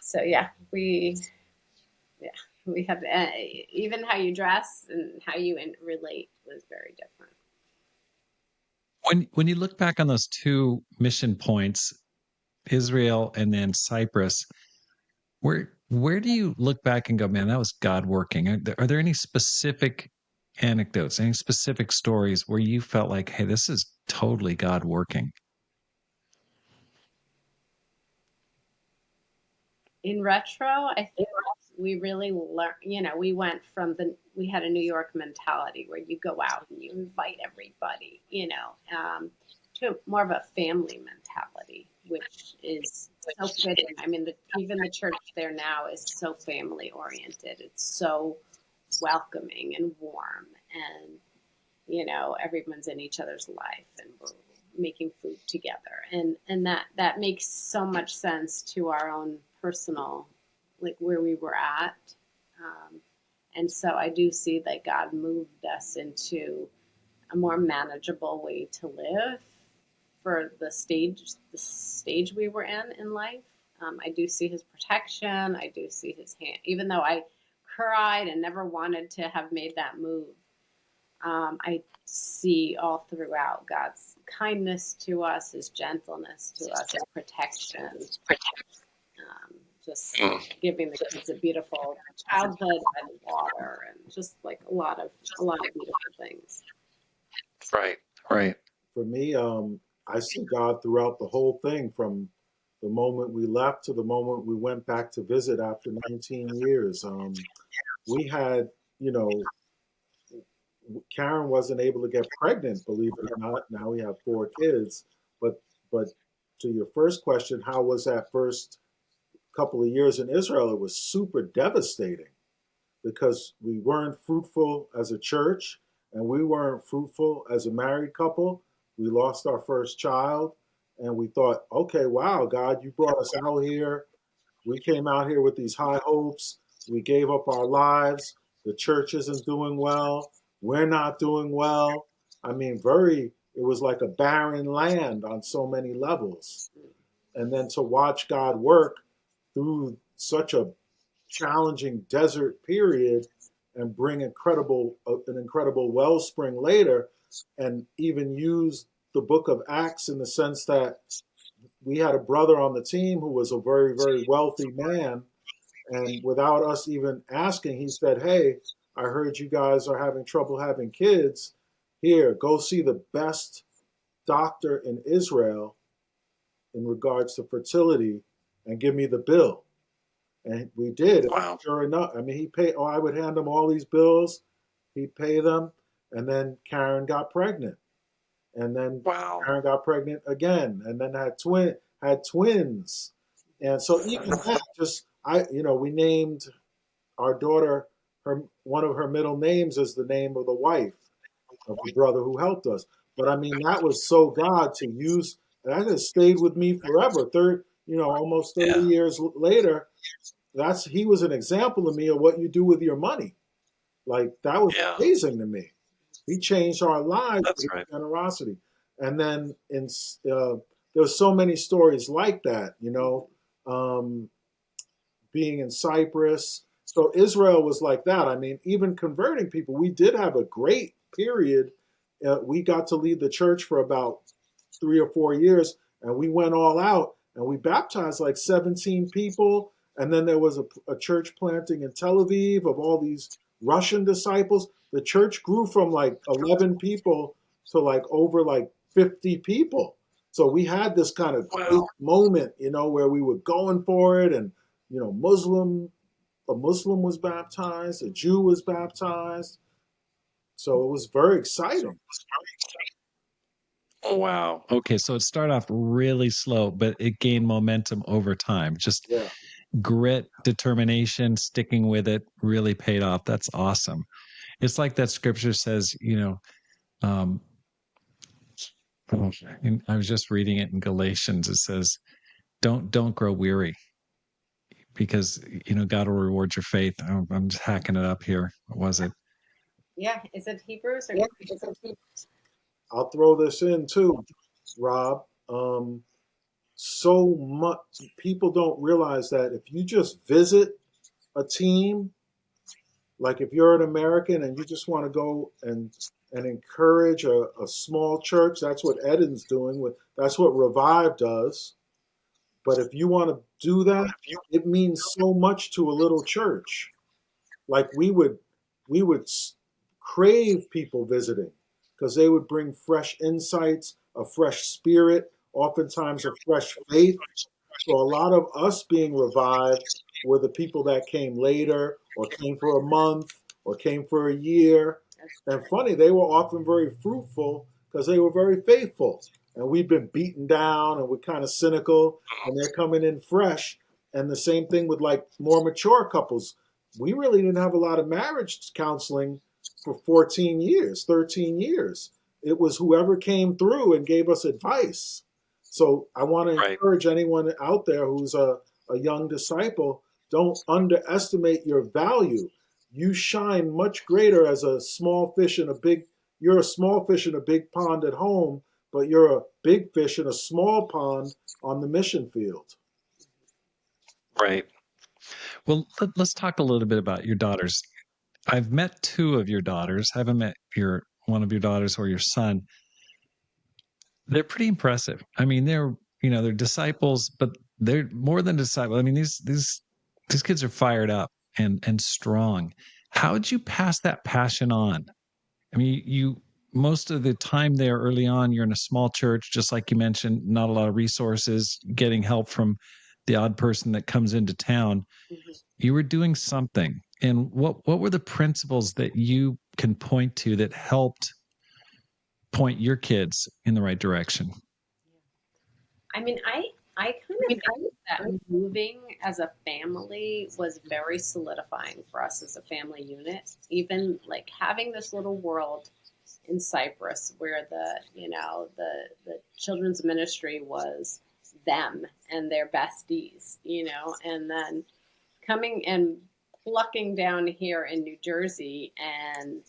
So yeah we have even how you dress and how you relate was very different. When you look back on those two mission points, Israel and then Cyprus, where do you look back and go, man, that was God working? Are there any specific anecdotes, any specific stories where you felt like, hey, this is totally God working? In retro, I think we really learned. We went from we had a New York mentality where you go out and you invite everybody, to more of a family mentality, which is so fitting. I mean, even the church there now is so family oriented. It's so welcoming and warm, and everyone's in each other's life, and we're making food together, and that makes so much sense to our own personal, like where we were at. Um, and so I do see that God moved us into a more manageable way to live for the stage we were in life. I do see his protection. I do see his hand, even though I cried and never wanted to have made that move. I see all throughout God's kindness to us, His gentleness to us, His protection, just giving the kids a beautiful childhood by the water, and just like a lot of beautiful things. Right. Right. For me, I see God throughout the whole thing from the moment we left to the moment we went back to visit after 19 years. We had, you know, Karen wasn't able to get pregnant, believe it or not. Now we have 4 kids. But to your first question, how was that first couple of years in Israel? It was super devastating because we weren't fruitful as a church and we weren't fruitful as a married couple. We lost our first child and we thought, okay, wow, God, you brought us out here. We came out here with these high hopes. We gave up our lives. The church isn't doing well. We're not doing well. I mean, it was like a barren land on so many levels. And then to watch God work through such a challenging desert period and bring an incredible wellspring later, and even use the book of Acts in the sense that we had a brother on the team who was a very, very wealthy man. And without us even asking, he said, "Hey, I heard you guys are having trouble having kids. Here, go see the best doctor in Israel in regards to fertility and give me the bill." And we did. And Wow. sure enough, I mean, he paid, oh, I would hand him all these bills. He'd pay them. And then Karen got pregnant. And then Wow. Karen got pregnant again. And then had twins. And so even that, just, we named our daughter, one of her middle names is the name of the wife of the brother who helped us. But I mean, that was so God to use. That has stayed with me forever. Almost 30 Yeah. years later, he was an example to me of what you do with your money. Like that was Yeah. amazing to me. He changed our lives That's with right. generosity. And then there's so many stories like that, being in Cyprus. So Israel was like that. I mean, even converting people, we did have a great period. We got to lead the church for about 3 or 4 years, and we went all out and we baptized like 17 people. And then there was a church planting in Tel Aviv of all these Russian disciples. The church grew from like 11 people to like over like 50 people. So we had this kind of great Wow. moment, where we were going for it, and a Muslim was baptized, a Jew was baptized. So it was very exciting. Oh, wow. Okay, so it started off really slow, but it gained momentum over time. Just Yeah. grit, determination, sticking with it really paid off. That's awesome. It's like that scripture says, um, and I was just reading it in Galatians. It says, "Don't grow weary, because God will reward your faith." I'm just hacking it up here. What was it? Yeah, is it Hebrews or I'll throw this in too, Rob. So much people don't realize that if you just visit a team, like if you're an American and you just want to go and encourage a small church, that's what Eden's doing. That's what Revive does. But if you want to do that, it means so much to a little church. Like we would crave people visiting because they would bring fresh insights, a fresh spirit, oftentimes a fresh faith. So a lot of us being revived were the people that came later or came for a month or came for a year. And funny, they were often very fruitful because they were very faithful. And we've been beaten down and we're kind of cynical, and they're coming in fresh. And the same thing with like more mature couples. We really didn't have a lot of marriage counseling for 14 years, 13 years. It was whoever came through and gave us advice. So I want to Right. encourage anyone out there who's a young disciple, don't underestimate your value. You shine much greater as a small fish in a big, you're a small fish in a big pond at home, but you're a big fish in a small pond on the mission field. Right. Well, let's talk a little bit about your daughters. I've met two of your daughters. I haven't met your one of your daughters or your son. They're pretty impressive. I mean, they're disciples, but they're more than disciples. I mean, these kids are fired up and strong. How did you pass that passion on? I mean, you most of the time there early on, you're in a small church, just like you mentioned, not a lot of resources, getting help from the odd person that comes into town. Mhm. You were doing something. And what were the principles that you can point to that helped point your kids in the right direction? I mean, I kind of felt that moving as a family was very solidifying for us as a family unit. Even like having this little world in Cyprus where the children's ministry was them and their besties, and then coming and plucking down here in New Jersey, and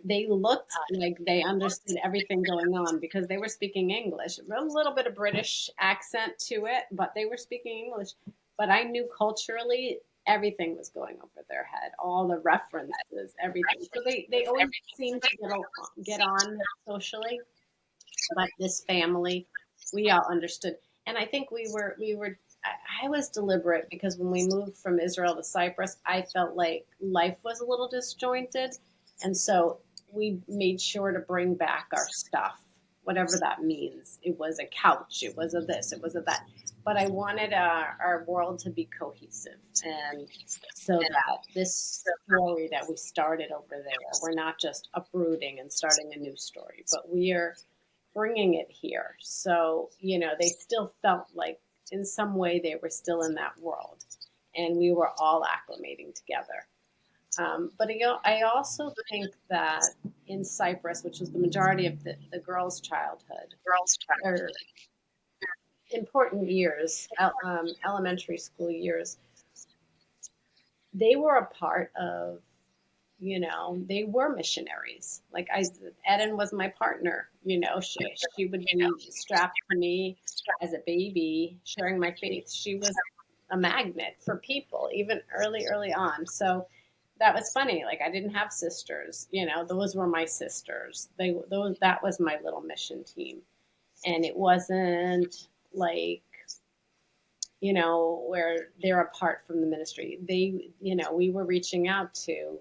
they looked like they understood everything going on because they were speaking English. A little bit of British accent to it, but they were speaking English. But I knew culturally everything was going over their head, all the references, everything. So they always seemed to get on socially. but this family, we all understood. And I think I was deliberate because when we moved from Israel to Cyprus, I felt like life was a little disjointed. And so we made sure to bring back our stuff, whatever that means. It was a couch, it was a this, it was a that. But I wanted our world to be cohesive. And so that this story that we started over there, we're not just uprooting and starting a new story, but we are bringing it here. So, they still felt like in some way they were still in that world and we were all acclimating together. But I also think that in Cyprus, which was the majority of the girls' childhood, or important years, elementary school years, they were a part of, they were missionaries. Like Eden was my partner. She would be strapped to me as a baby, sharing my faith. She was a magnet for people, even early on. So that was funny. Like I didn't have sisters. Those were my sisters. That was my little mission team, and it wasn't like where they're apart from the ministry. We were reaching out to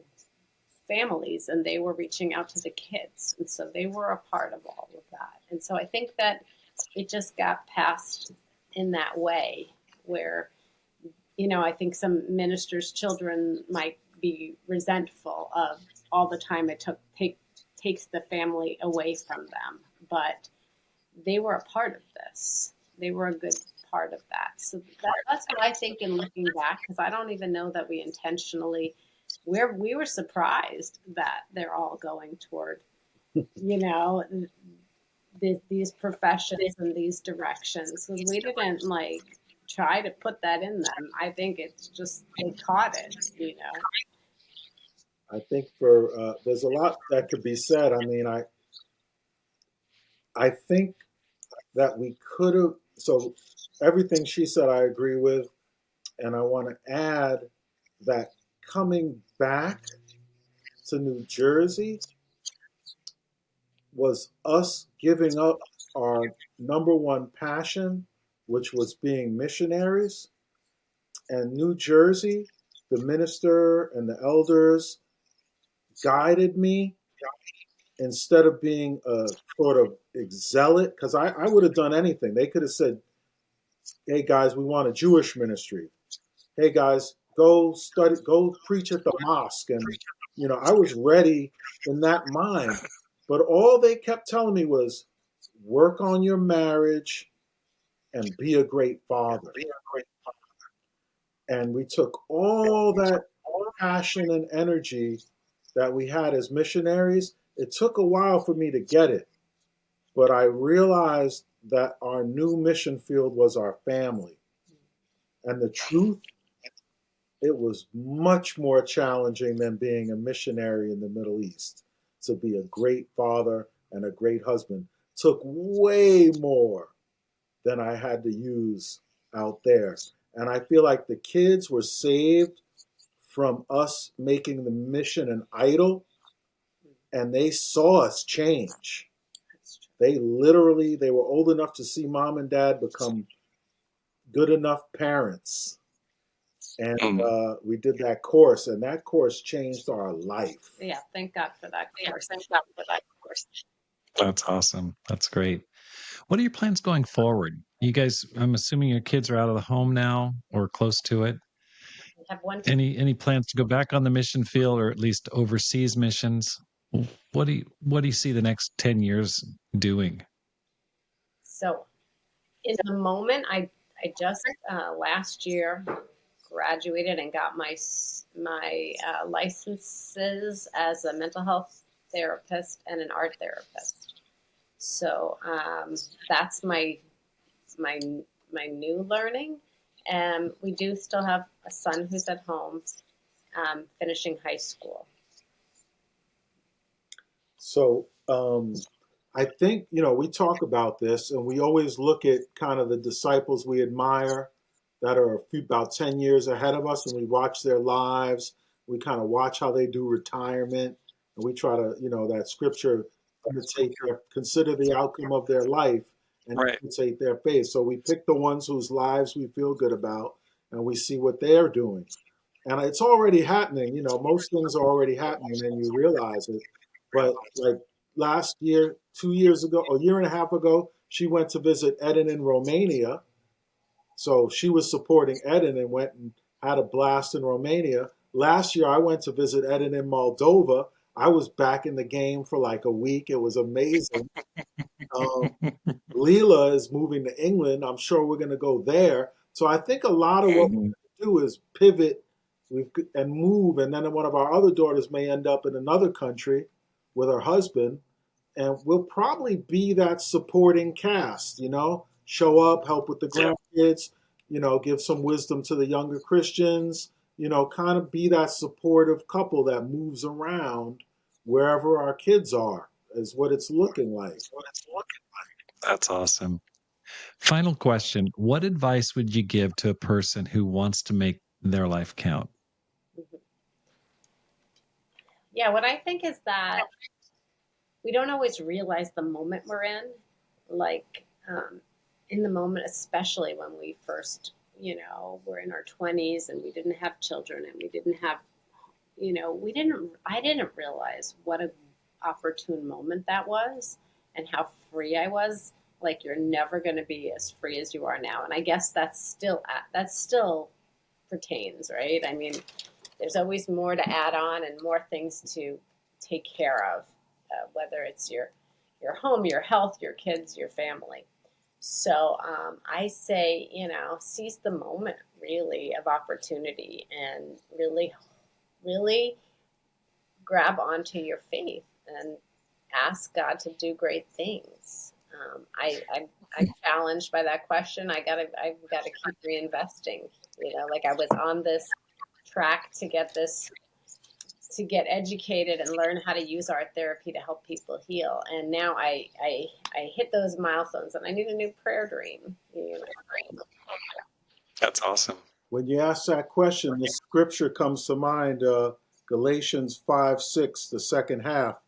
families and they were reaching out to the kids. And so they were a part of all of that. And so I think that it just got passed in that way where, I think some ministers' children might be resentful of all the time it takes the family away from them. But they were a part of this. They were a good part of that. So that's what I think in looking back, because I don't even know that we intentionally, we were surprised that they're all going toward, these professions and these directions. Because we didn't try to put that in them. I think it's just they caught it. I think for there's a lot that could be said. I mean, I think that we could have. So everything she said, I agree with, and I want to add that coming back to New Jersey was us giving up our number one passion, which was being missionaries. And New Jersey, the minister and the elders guided me instead of being a sort of zealot, because I would have done anything. They could have said, hey guys, we want a Jewish ministry. Hey guys, go study, go preach at the mosque. And, I was ready in that mind. But all they kept telling me was work on your marriage and be a great father. And we took all that passion and energy that we had as missionaries. It took a while for me to get it, but I realized that our new mission field was our family. And the truth, it was much more challenging than being a missionary in the Middle East. To be a great father and a great husband took way more than I had to use out there. And I feel like the kids were saved from us making the mission an idol, and they saw us change. They were old enough to see mom and dad become good enough parents. And we did that course, and that course changed our life. Yeah, thank God for that course. That's awesome. That's great. What are your plans going forward? You guys, I'm assuming your kids are out of the home now or close to it. We have one. Any plans to go back on the mission field or at least overseas missions? What do you see the next 10 years doing? So in the moment, I just last year graduated and got my licenses as a mental health therapist and an art therapist. So that's my my new learning. And we do still have a son who's at home finishing high school. So I think, we talk about this and we always look at kind of the disciples we admire that are about 10 years ahead of us, and we watch their lives. We kind of watch how they do retirement, and we try to, that scripture, consider the outcome of their life and Right. imitate their faith. So we pick the ones whose lives we feel good about, and we see what they're doing. And it's already happening. Most things are already happening, and you realize it. But like last year, 2 years ago, a year and a half ago, she went to visit Eden in Romania. So she was supporting Eden and went and had a blast in Romania. Last year, I went to visit Eden in Moldova. I was back in the game for like a week. It was amazing. Um, Leela is moving to England. I'm sure we're going to go there. So I think a lot of what Mhm. we do is pivot and move. And then one of our other daughters may end up in another country with her husband. And we'll probably be that supporting cast, show up, help with the Yeah. grandkids, give some wisdom to the younger Christians, kind of be that supportive couple that moves around wherever our kids are, is what it's looking like. That's awesome. Final question. What advice would you give to a person who wants to make their life count? Yeah, what I think is that we don't always realize the moment we're in. Like, in the moment, especially when we first, were in our 20s and we didn't have children and we didn't have, I didn't realize what a opportune moment that was and how free I was. Like, you're never going to be as free as you are now. And I guess that still pertains, right? I mean, there's always more to add on and more things to take care of, whether it's your home, your health, your kids, your family. So I say, seize the moment really of opportunity and really, really grab onto your faith and ask God to do great things. I'm challenged by that question. I've gotta keep reinvesting. Like I was on this track to get educated and learn how to use art therapy to help people heal. And now I hit those milestones, and I need a new prayer dream. That's awesome. When you ask that question, the scripture comes to mind, Galatians 5:6, the second half.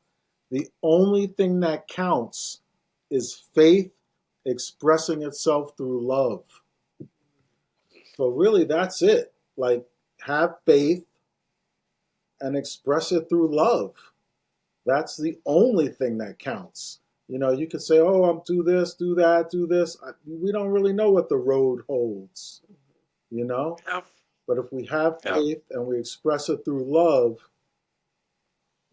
The only thing that counts is faith expressing itself through love. So, really, that's it. Like, have faith and express it through love. That's the only thing that counts. You could say, oh, I'm do this, do that, do this. We don't really know what the road holds, you know? Yeah. But if we have Yeah. faith and we express it through love,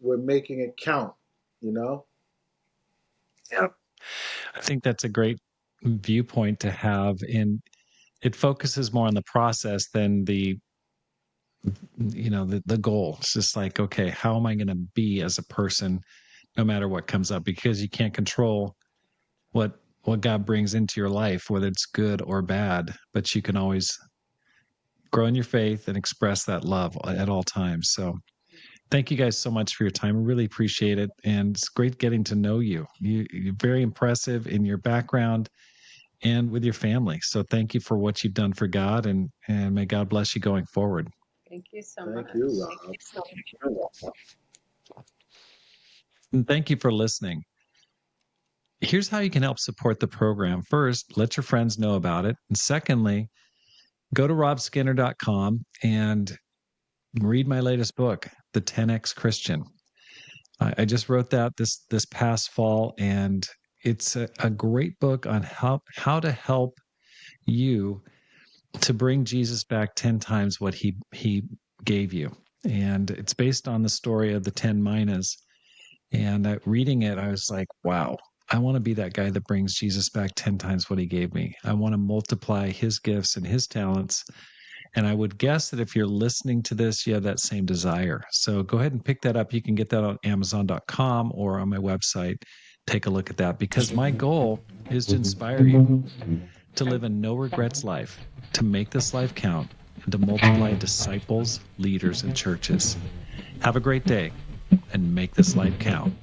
we're making it count, you know? Yeah. I think that's a great viewpoint to have. And it focuses more on the process than the goal. It's just like, okay, how am I going to be as a person no matter what comes up? Because you can't control what God brings into your life, whether it's good or bad, but you can always grow in your faith and express that love at all times. So thank you guys so much for your time. I really appreciate it. And it's great getting to know you. You're very impressive in your background and with your family. So thank you for what you've done for God, and may God bless you going forward. Thank you so Thank much. you, Rob. And thank you for listening. Here's how you can help support the program. First, let your friends know about it. And secondly, go to robskinner.com and read my latest book, The 10X Christian. I just wrote that this past fall, and it's a great book on how to help you to bring Jesus back 10 times what he gave you. And it's based on the story of the 10 minas. And reading it, I was like, wow, I want to be that guy that brings Jesus back 10 times what he gave me. I want to multiply his gifts and his talents. And I would guess that if you're listening to this, you have that same desire. So go ahead and pick that up. You can get that on Amazon.com or on my website. Take a look at that, because my goal is to inspire you to live a no regrets life, to make this life count, and to multiply disciples, leaders, and churches. Have a great day and make this life count.